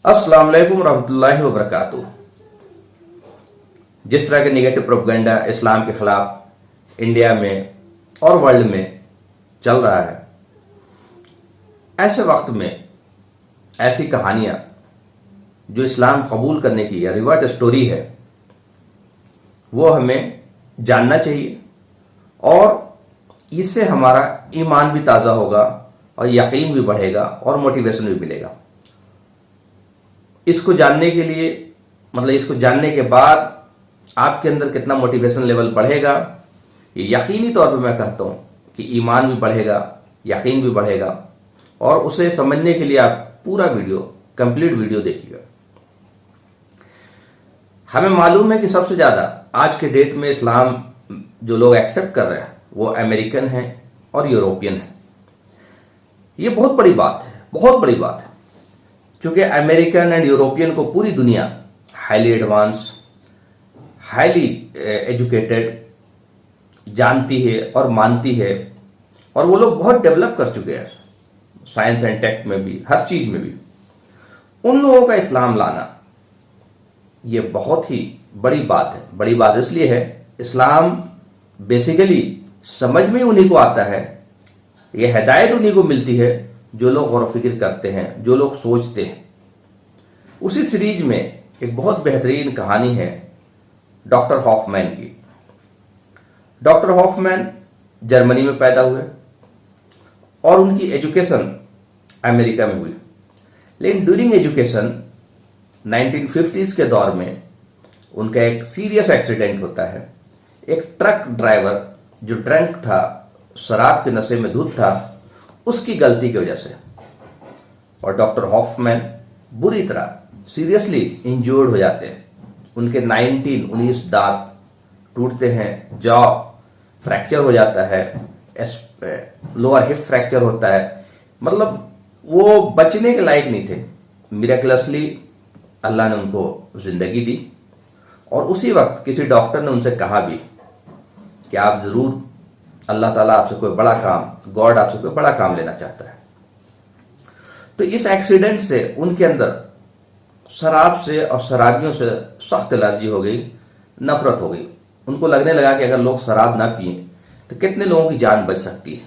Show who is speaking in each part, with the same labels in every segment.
Speaker 1: अस्सलाम वालेकुम रहमतुल्लाहि व बरकातुहू। जिस तरह के निगेटिव प्रोपेगेंडा इस्लाम के खिलाफ इंडिया में और वर्ल्ड में चल रहा है, ऐसे वक्त में ऐसी कहानियां जो इस्लाम कबूल करने की या रिवर्ट स्टोरी है, वो हमें जानना चाहिए और इससे हमारा ईमान भी ताज़ा होगा और यकीन भी बढ़ेगा और मोटिवेशन भी मिलेगा। इसको जानने के लिए इसको जानने के बाद आपके अंदर कितना मोटिवेशन लेवल बढ़ेगा, ये यकीनी तौर पे मैं कहता हूँ कि ईमान भी बढ़ेगा, यकीन भी बढ़ेगा। और उसे समझने के लिए आप पूरा वीडियो, कंप्लीट वीडियो देखिएगा। हमें मालूम है कि सबसे ज़्यादा आज के डेट में इस्लाम जो लोग एक्सेप्ट कर रहे हैं वो अमेरिकन हैं और यूरोपियन हैं। ये बहुत बड़ी बात है, बहुत बड़ी बात है, क्योंकि अमेरिकन एंड यूरोपियन को पूरी दुनिया हाईली एडवांस, हाईली एजुकेटेड जानती है और मानती है, और वो लोग बहुत डेवलप कर चुके हैं साइंस एंड टेक में भी, हर चीज में भी। उन लोगों का इस्लाम लाना ये बहुत ही बड़ी बात है। बड़ी बात इसलिए है, इस्लाम बेसिकली समझ में उन्हीं को आता है, ये हिदायत उन्हीं को मिलती है जो लोग गौर फिक्र करते हैं, जो लोग सोचते हैं। उसी सीरीज में एक बहुत बेहतरीन कहानी है डॉक्टर हॉफमैन की। डॉक्टर हॉफमैन जर्मनी में पैदा हुए और उनकी एजुकेशन अमेरिका में हुई, लेकिन ड्यूरिंग एजुकेशन 1950s के दौर में उनका एक सीरियस एक्सीडेंट होता है। एक ट्रक ड्राइवर जो ड्रंक था, शराब के नशे में धुत था, उसकी गलती की वजह से, और डॉक्टर हॉफमैन बुरी तरह सीरियसली इंजर्ड हो जाते हैं। उनके 19 दांत टूटते हैं, जॉ फ्रैक्चर हो जाता है, लोअर हिप फ्रैक्चर होता है। मतलब वो बचने के लायक नहीं थे। मिरेकलसली अल्लाह ने उनको जिंदगी दी, और उसी वक्त किसी डॉक्टर ने उनसे कहा भी कि आप जरूर, अल्लाह ताला आपसे कोई बड़ा काम, गॉड आपसे कोई बड़ा काम लेना चाहता है। तो इस एक्सीडेंट से उनके अंदर शराब से और शराबियों से सख्त एलर्जी हो गई, नफरत हो गई। उनको लगने लगा कि अगर लोग शराब ना पिए तो कितने लोगों की जान बच सकती है।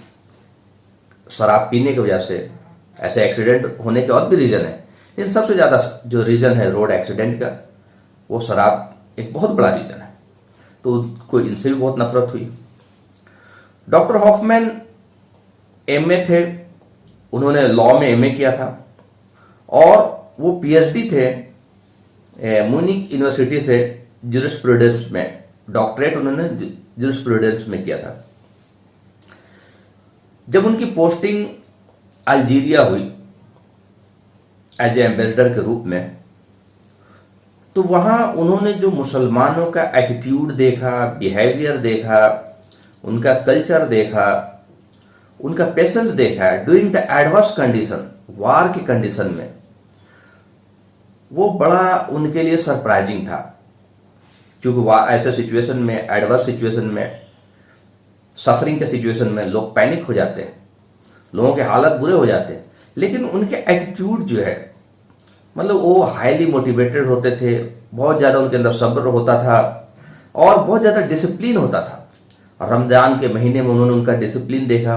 Speaker 1: शराब पीने की वजह से ऐसे एक्सीडेंट होने के और भी रीजन है, लेकिन सबसे ज्यादा जो रीजन है रोड एक्सीडेंट का, वो शराब एक बहुत बड़ा रीजन है। तो उनको इनसे भी बहुत नफरत हुई। डॉक्टर हॉफमैन एमए थे, उन्होंने लॉ में एमए किया था, और वो पीएचडी थे म्यूनिख यूनिवर्सिटी से ज्यूरिस्प्रूडेंस में, डॉक्टरेट उन्होंने ज्यूरिस्प्रूडेंस में किया था। जब उनकी पोस्टिंग अल्जीरिया हुई एज ए एम्बेसडर के रूप में, तो वहां उन्होंने जो मुसलमानों का एटीट्यूड देखा, बिहेवियर देखा, उनका कल्चर देखा, उनका पेशेंस देखा ड्यूरिंग द एडवर्स कंडीशन, वार की कंडीशन में, वो बड़ा उनके लिए सरप्राइजिंग था। क्योंकि ऐसे सिचुएशन में, एडवर्स सिचुएशन में, सफरिंग के सिचुएशन में लोग पैनिक हो जाते हैं, लोगों के हालत बुरे हो जाते हैं, लेकिन उनके एटीट्यूड जो है, वो हाईली मोटिवेटेड होते थे, बहुत ज़्यादा उनके अंदर सब्र होता था और बहुत ज़्यादा डिसिप्लिन होता था। रमज़ान के महीने में उन्होंने उनका डिसिप्लिन देखा,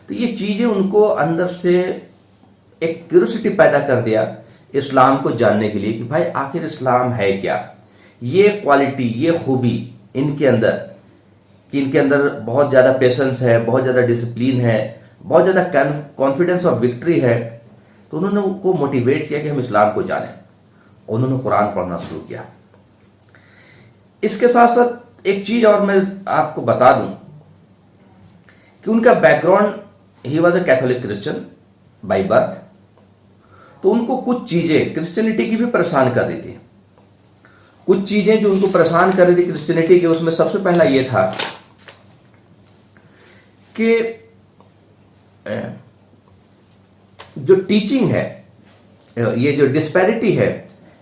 Speaker 1: तो ये चीज़ें उनको अंदर से एक क्यूरियोसिटी पैदा कर दिया इस्लाम को जानने के लिए कि भाई आखिर इस्लाम है क्या। ये क्वालिटी, ये खूबी इनके अंदर, कि इनके अंदर बहुत ज़्यादा पेशेंस है, बहुत ज़्यादा डिसिप्लिन है, बहुत ज़्यादा कॉन्फिडेंस ऑफ विक्ट्री है। तो उन्होंने उनको मोटिवेट किया कि हम इस्लाम को जानें। उन्होंने कुरान पढ़ना शुरू किया। इसके साथ साथ एक चीज और मैं आपको बता दूं कि उनका background, he was a Catholic Christian by birth. तो उनको कुछ चीजें क्रिश्चियनिटी की भी परेशान कर रही थी। कुछ चीजें जो उनको परेशान कर रही थी क्रिश्चियनिटी के, उसमें सबसे पहला यह था कि जो टीचिंग है, ये जो डिस्पैरिटी है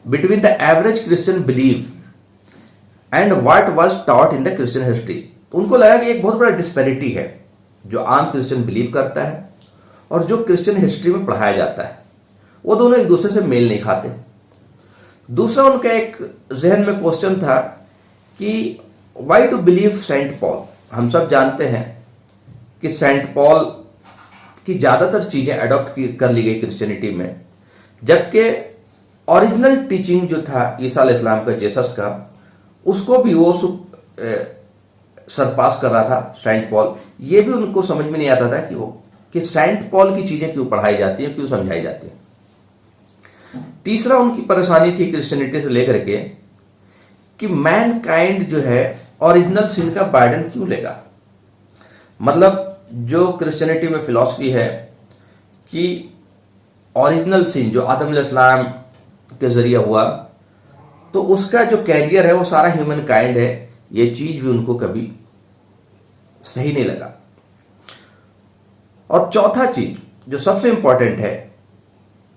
Speaker 1: between the average Christian believe and what was taught in the Christian history, उनको लगा कि एक बहुत बड़ा डिस्पैरिटी है जो आम क्रिश्चियन बिलीव करता है और जो क्रिश्चियन हिस्ट्री में पढ़ाया जाता है, वो दोनों एक दूसरे से मेल नहीं खाते। दूसरा उनका एक जहन में क्वेश्चन था कि why to believe saint Paul. हम सब जानते हैं कि सेंट पॉल की ज्यादातर चीजें अडॉप्ट कर ली गई क्रिश्चियनिटी में, जबकि ओरिजिनल टीचिंग जो था ईसा अलैहिस्सलाम का, जीसस का, उसको भी वो सरपास कर रहा था सेंट पॉल। ये भी उनको समझ में नहीं आता था कि सेंट पॉल की चीजें क्यों पढ़ाई जाती है, क्यों समझाई जाती है। तीसरा उनकी परेशानी थी क्रिश्चियनिटी से लेकर के कि मैन काइंड जो है ओरिजिनल सिन का बर्डन क्यों लेगा। मतलब जो क्रिश्चियनिटी में फिलॉसफी है कि ओरिजिनल सिन जो आदम अलैहिस्सलाम के जरिए हुआ, तो उसका जो कैरियर है वो सारा ह्यूमन काइंड है, ये चीज भी उनको कभी सही नहीं लगा। और चौथा चीज जो सबसे इंपॉर्टेंट है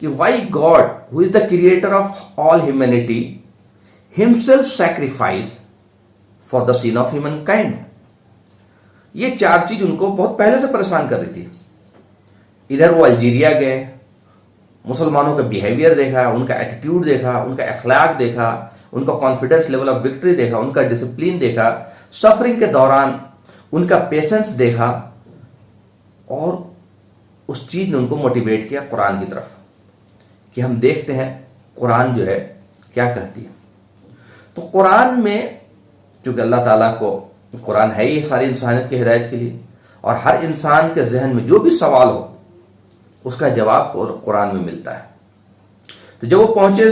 Speaker 1: कि why God who is the creator of all humanity himself sacrifice for the sin of human kind. ये चार चीज उनको बहुत पहले से परेशान कर रही थी। इधर वो अल्जीरिया गए, मुसलमानों का बिहेवियर देखा, उनका एटीट्यूड देखा, उनका अखलाक देखा, उनका कॉन्फिडेंस लेवल ऑफ विक्ट्री देखा, उनका डिसिप्लिन देखा, सफरिंग के दौरान उनका पेशेंस देखा, और उस चीज ने उनको मोटिवेट किया कुरान की तरफ कि हम देखते हैं कुरान जो है क्या कहती है। तो कुरान में चूंकि अल्लाह ताला को कुरान है ही सारी इंसानियत की हिदायत के लिए, और हर इंसान के जहन में जो भी सवाल हो उसका जवाब कुरान में मिलता है। तो जब वो पहुंचे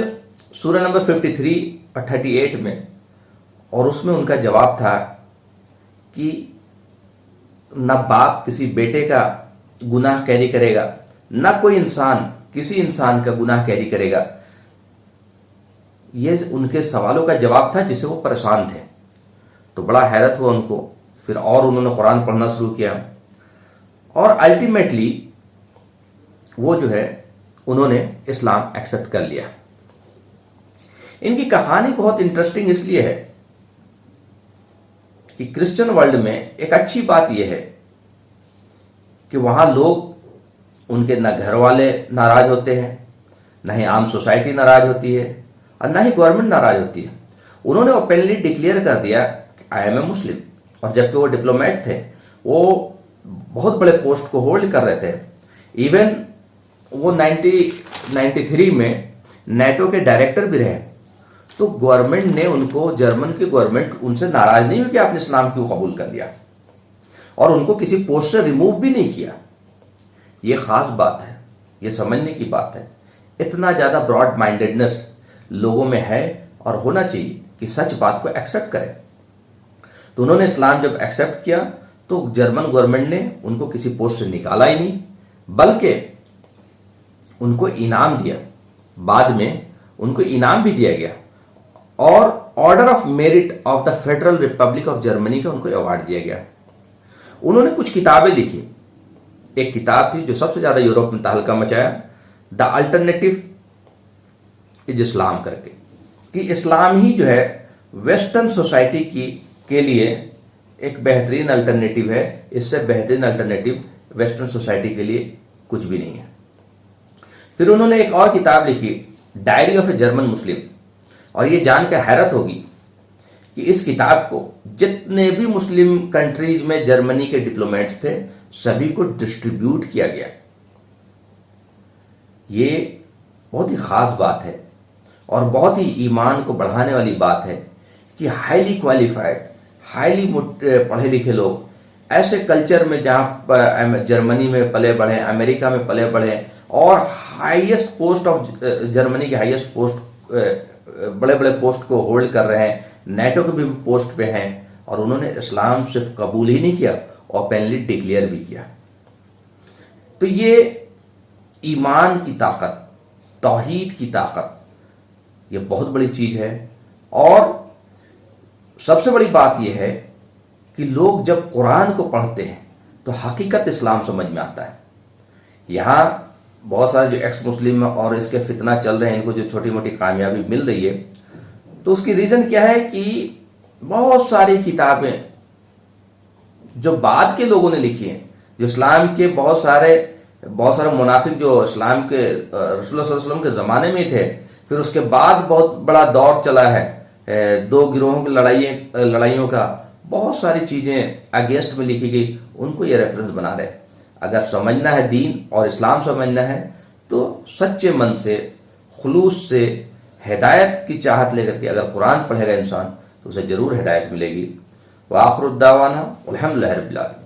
Speaker 1: सूरह नंबर 53 और 38 में, और उसमें उनका जवाब था कि न बाप किसी बेटे का गुनाह कैरी करेगा, न कोई इंसान किसी इंसान का गुनाह कैरी करेगा। ये उनके सवालों का जवाब था जिससे वो परेशान थे। तो बड़ा हैरत हुआ उनको। फिर और उन्होंने कुरान पढ़ना शुरू किया, और अल्टीमेटली वो जो है उन्होंने इस्लाम एक्सेप्ट कर लिया। इनकी कहानी बहुत इंटरेस्टिंग इसलिए है कि क्रिश्चियन वर्ल्ड में एक अच्छी बात यह है कि वहां लोग, उनके न घर वाले नाराज होते हैं, न ही आम सोसाइटी नाराज होती है, और न ही गवर्नमेंट नाराज होती है। उन्होंने ओपनली डिक्लेयर कर दिया आई एम ए मुस्लिम। और जबकि वो डिप्लोमेट थे, वो बहुत बड़े पोस्ट को होल्ड कर रहे थे। इवन वो 1993 में नेटो के डायरेक्टर भी रहे। तो गवर्नमेंट ने उनको, जर्मन की गवर्नमेंट उनसे नाराज नहीं हुई कि आपने इस्लाम क्यों कबूल कर लिया, और उनको किसी पोस्ट से रिमूव भी नहीं किया। ये खास बात है, ये समझने की बात है। इतना ज्यादा ब्रॉड माइंडेडनेस लोगों में है, और होना चाहिए कि सच बात को एक्सेप्ट करें। तो उन्होंने इस्लाम जब एक्सेप्ट किया तो जर्मन गवर्नमेंट ने उनको किसी पोस्ट से निकाला ही नहीं, बल्कि उनको इनाम दिया। बाद में उनको इनाम भी दिया गया, और order of merit of the federal Republic of Germany का उनको अवार्ड दिया गया। उन्होंने कुछ किताबें लिखी। एक किताब थी जो सबसे ज्यादा यूरोप में तहलका मचाया, द अल्टरनेटिव इज इस्लाम करके, कि इस्लाम ही जो है वेस्टर्न सोसाइटी के लिए एक बेहतरीन अल्टरनेटिव है। इससे बेहतरीन अल्टरनेटिव वेस्टर्न सोसाइटी के लिए कुछ भी नहीं है। फिर उन्होंने एक और किताब लिखी, डायरी ऑफ ए जर्मन मुस्लिम। और ये जानकर हैरत होगी कि इस किताब को जितने भी मुस्लिम कंट्रीज में जर्मनी के डिप्लोमेट्स थे, सभी को डिस्ट्रीब्यूट किया गया। ये बहुत ही खास बात है, और बहुत ही ईमान को बढ़ाने वाली बात है कि हाईली क्वालिफाइड, हाईली पढ़े लिखे लोग ऐसे कल्चर में, जहां पर जर्मनी में पले बढ़े, अमेरिका में पले बढ़े, और हाईएस्ट पोस्ट ऑफ जर्मनी के हाईएस्ट पोस्ट, बड़े बड़े पोस्ट को होल्ड कर रहे हैं, नेटो के भी पोस्ट पे हैं, और उन्होंने इस्लाम सिर्फ कबूल ही नहीं किया, ओपनली डिक्लेयर भी किया। तो ये ईमान की ताकत, तौहीद की ताकत, ये बहुत बड़ी चीज है। और सबसे बड़ी बात यह है कि लोग जब कुरान को पढ़ते हैं तो हकीकत इस्लाम समझ में आता है। यहां बहुत सारे जो एक्स मुस्लिम और इसके फितना चल रहे हैं, इनको जो छोटी मोटी कामयाबी मिल रही है, तो उसकी रीजन क्या है कि बहुत सारी किताबें जो बाद के लोगों ने लिखी हैं, जो इस्लाम के बहुत सारे मुनाफिक जो इस्लाम के रसूलुल्लाह सल्लल्लाहु अलैहि वसल्लम के जमाने में थे, फिर उसके बाद बहुत बड़ा दौर चला है दो गिरोहों की लड़ाइयों का, बहुत सारी चीज़ें अगेंस्ट में लिखी गई, उनको ये रेफरेंस बना रहे। अगर समझना है दीन और इस्लाम समझना है तो सच्चे मन से, खुलूस से, हिदायत की चाहत लेकर के अगर कुरान पढ़ेगा इंसान तो उसे ज़रूर हिदायत मिलेगी। व आखिर दावाना अल्हम्दुलिल्लाहि रब्बिल आलमीन।